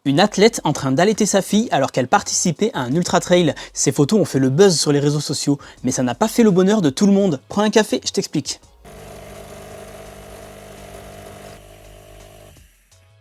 Une athlète en train d'allaiter sa fille alors qu'elle participait à un ultra trail. Ces photos ont fait le buzz sur les réseaux sociaux, mais ça n'a pas fait le bonheur de tout le monde. Prends un café, je t'explique.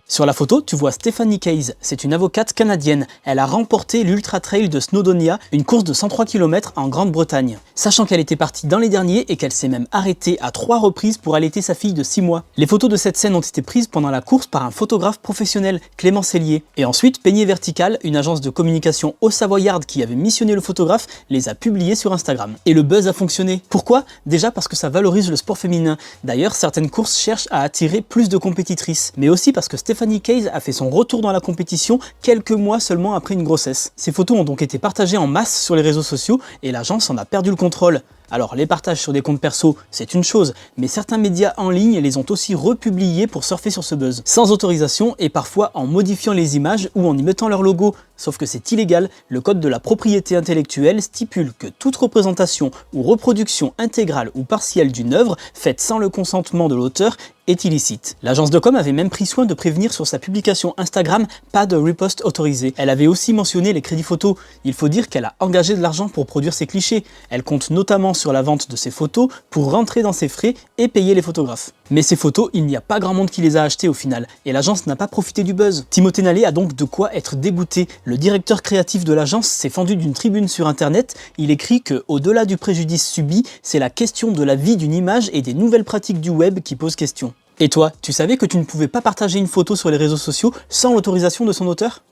Sur la photo, tu vois Stephanie Case, c'est une avocate canadienne. Elle a remporté l'Ultra Trail de Snowdonia, une course de 103 km en Grande-Bretagne. Sachant qu'elle était partie dans les derniers et qu'elle s'est même arrêtée à 3 reprises pour allaiter sa fille de 6 mois. Les photos de cette scène ont été prises pendant la course par un photographe professionnel, Clément Cellier. Et ensuite, Peigné Vertical, une agence de communication au Savoyard qui avait missionné le photographe, les a publiées sur Instagram. Et le buzz a fonctionné. Pourquoi? Déjà parce que ça valorise le sport féminin. D'ailleurs, certaines courses cherchent à attirer plus de compétitrices. Mais aussi parce que Stephanie Case a fait son retour dans la compétition quelques mois seulement après une grossesse. Ces photos ont donc été partagées en masse sur les réseaux sociaux et l'agence en a perdu le contrôle. Alors les partages sur des comptes perso, c'est une chose, mais certains médias en ligne les ont aussi republiés pour surfer sur ce buzz, sans autorisation et parfois en modifiant les images ou en y mettant leur logo. Sauf que c'est illégal, le code de la propriété intellectuelle stipule que toute représentation ou reproduction intégrale ou partielle d'une œuvre faite sans le consentement de l'auteur est illicite. L'agence de com avait même pris soin de prévenir sur sa publication Instagram pas de repost autorisé. Elle avait aussi mentionné les crédits photos. Il faut dire qu'elle a engagé de l'argent pour produire ses clichés. Elle compte notamment sur la vente de ses photos pour rentrer dans ses frais et payer les photographes. Mais ces photos, il n'y a pas grand monde qui les a achetées au final, et l'agence n'a pas profité du buzz. Timothée Nallet a donc de quoi être dégoûté. Le directeur créatif de l'agence s'est fendu d'une tribune sur internet. Il écrit que, au-delà du préjudice subi, c'est la question de la vie d'une image et des nouvelles pratiques du web qui pose question. Et toi, tu savais que tu ne pouvais pas partager une photo sur les réseaux sociaux sans l'autorisation de son auteur ?